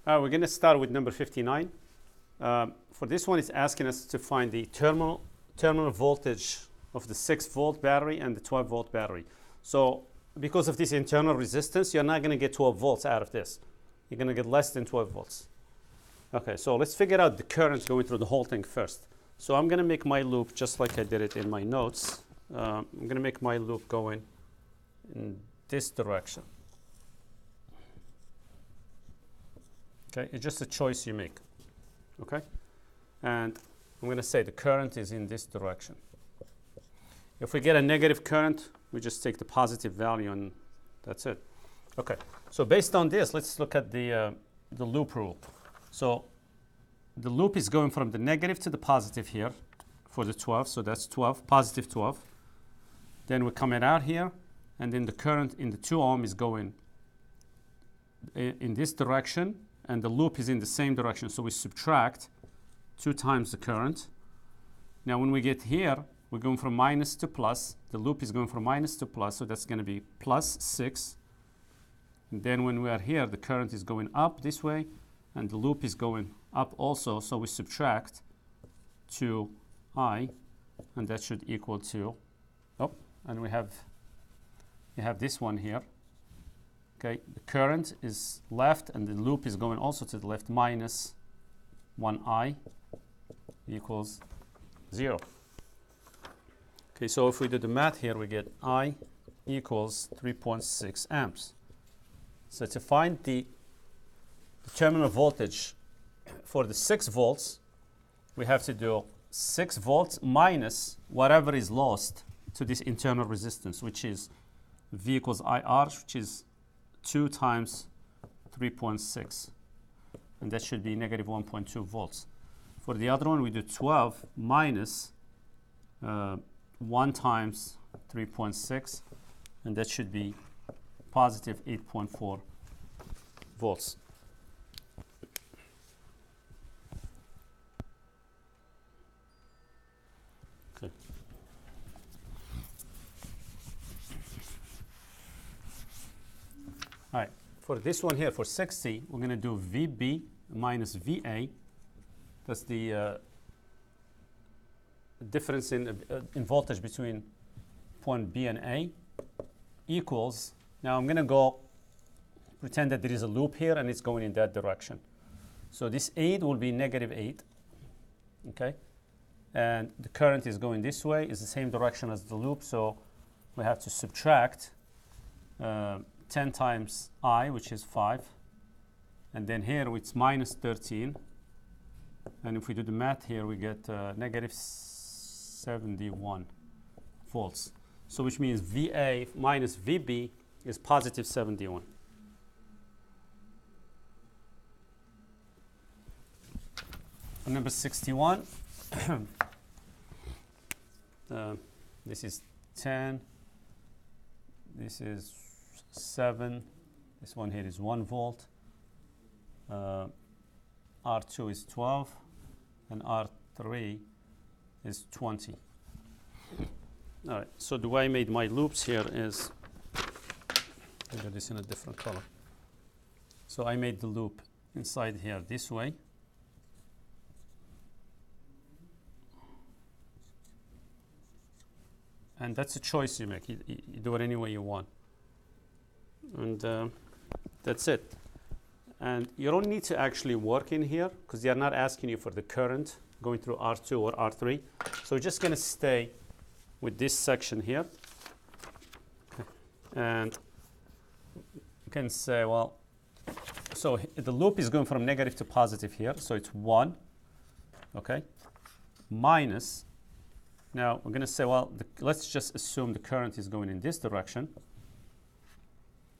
We're going to start with number 59. For this one, it's asking us to find the terminal voltage of the 6-volt battery and the 12-volt battery. So because of this internal resistance, you're not going to get 12 volts out of this. You're going to get less than 12 volts. Okay, so let's figure out the current going through the whole thing first. So I'm going to make my loop just like I did it in my notes. I'm going to make my loop going in this direction. Okay, it's just a choice you make. Okay, and I'm going to say the current is in this direction. If we get a negative current, we just take the positive value and that's it. Okay, so based on this, let's look at the loop rule. So the loop is going from the negative to the positive here for the 12, so that's 12, positive 12. Then we're coming out here, and then the current in the 2 ohm is going in this direction, and the loop is in the same direction, so we subtract 2 times the current. Now when we get here, we're going from minus to plus. The loop is going from minus to plus, so that's going to be plus 6. And then when we are here, the current is going up this way, and the loop is going up also, so we subtract 2i, and that should equal to, and we have this one here. Okay, the current is left, and the loop is going also to the left, minus 1i equals 0. Okay, so if we do the math here, we get I equals 3.6 amps. So to find the terminal voltage for the 6 volts, we have to do 6 volts minus whatever is lost to this internal resistance, which is V equals IR, which is 2 times 3.6. And that should be negative 1.2 volts. For the other one, we do 12 minus 1 times 3.6, and that should be positive 8.4 volts. Okay. All right, for this one here, for 60, we're going to do VB minus VA. That's the difference in voltage between point B and A equals, now I'm going to pretend that there is a loop here and it's going in that direction. So this 8 will be negative 8, okay? And the current is going this way, is the same direction as the loop, so we have to subtract 10 times I, which is 5, and then here it's minus 13, and if we do the math here, we get negative 71 volts. So which means VA minus VB is positive 71. For number 61, this is 10, this is 7, this one here is 1 volt, R2 is 12, and R3 is 20. All right, so the way I made my loops here is, I got this in a different color. So I made the loop inside here this way. And that's a choice you make. You do it any way you want. And that's it. And you don't need to actually work in here because they are not asking you for the current going through R2 or R3. So we're just going to stay with this section here. Okay. And you can say, well, so the loop is going from negative to positive here. So it's 1, okay, minus. Now we're going to say, well, let's just assume the current is going in this direction.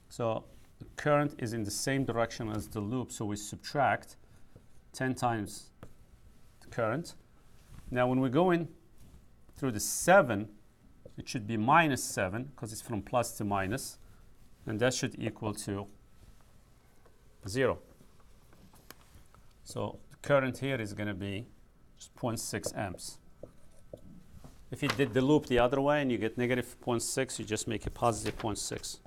So the current is in the same direction as the loop, so we subtract 10 times the current. Now when we go in through the 7, it should be minus 7 because it's from plus to minus, and that should equal to 0. So the current here is going to be just 0.6 amps. If you did the loop the other way and you get negative 0.6, you just make it positive 0.6.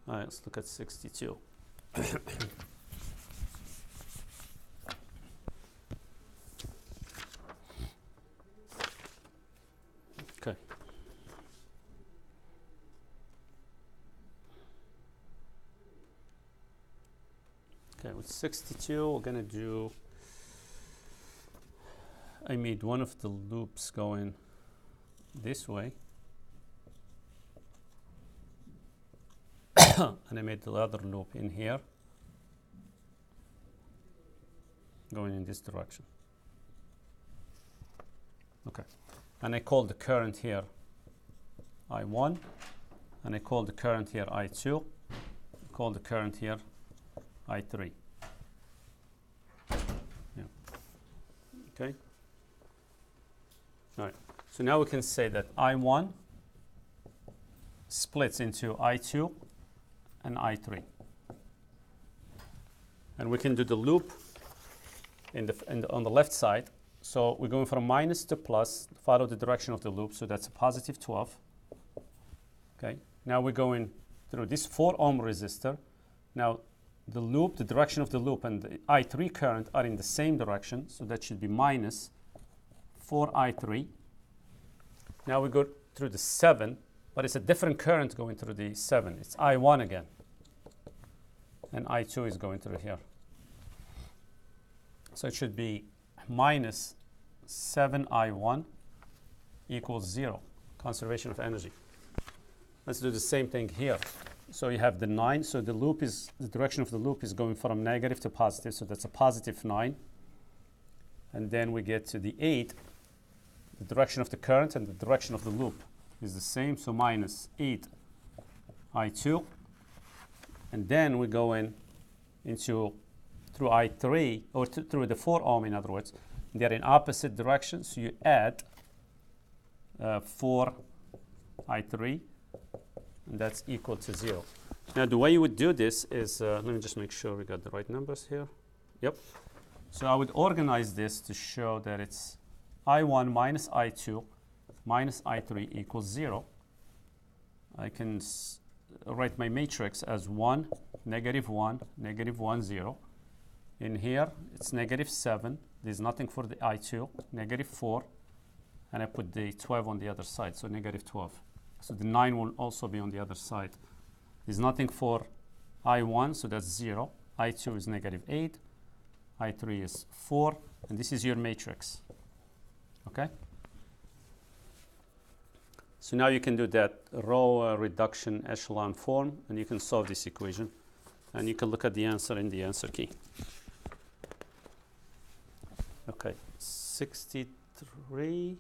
All right, let's look at 62. Okay. Okay, with 62, we're gonna do, I made one of the loops going this way. And I made the other loop in here going in this direction. Okay, and I call the current here I1, and I call the current here I2, I call the current here I3. Yeah. Okay. All right. So now we can say that I1 splits into I2 and I3. And we can do the loop on the left side. So we're going from minus to plus, follow the direction of the loop, so that's a positive 12. Okay, now we're going through this 4 ohm resistor. Now the loop, the direction of the loop and the I3 current are in the same direction, so that should be minus 4I3. Now we go through the 7, but it's a different current going through the 7. It's I1 again, and I2 is going through here. So it should be minus 7I1 equals 0, conservation of energy. Let's do the same thing here. So you have the 9, so the direction of the loop is going from negative to positive, so that's a positive 9. And then we get to the 8, the direction of the current and the direction of the loop is the same, so minus 8I2. And then we go into through I3, or through the 4 ohm, in other words. They're in opposite directions, so you add 4I3, and that's equal to 0. Now the way you would do this is, let me just make sure we got the right numbers here. Yep. So I would organize this to show that it's I1 minus I2 minus I3 equals 0. I can write my matrix as 1, negative 1, negative 1, 0. In here, it's negative 7. There's nothing for the I2, negative 4. And I put the 12 on the other side, so negative 12. So the 9 will also be on the other side. There's nothing for I1, so that's 0. I2 is negative 8. I3 is 4. And this is your matrix. Okay? So now you can do that row reduction echelon form, and you can solve this equation. And you can look at the answer in the answer key. Okay, 63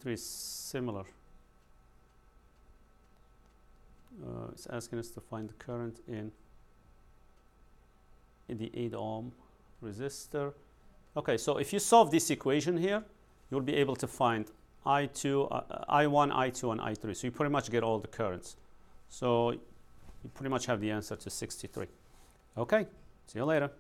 is similar. It's asking us to find the current in the 8 ohm resistor. Okay, so if you solve this equation here, you'll be able to find I1, I2, and I3. So you pretty much get all the currents. So you pretty much have the answer to 63. Okay, see you later.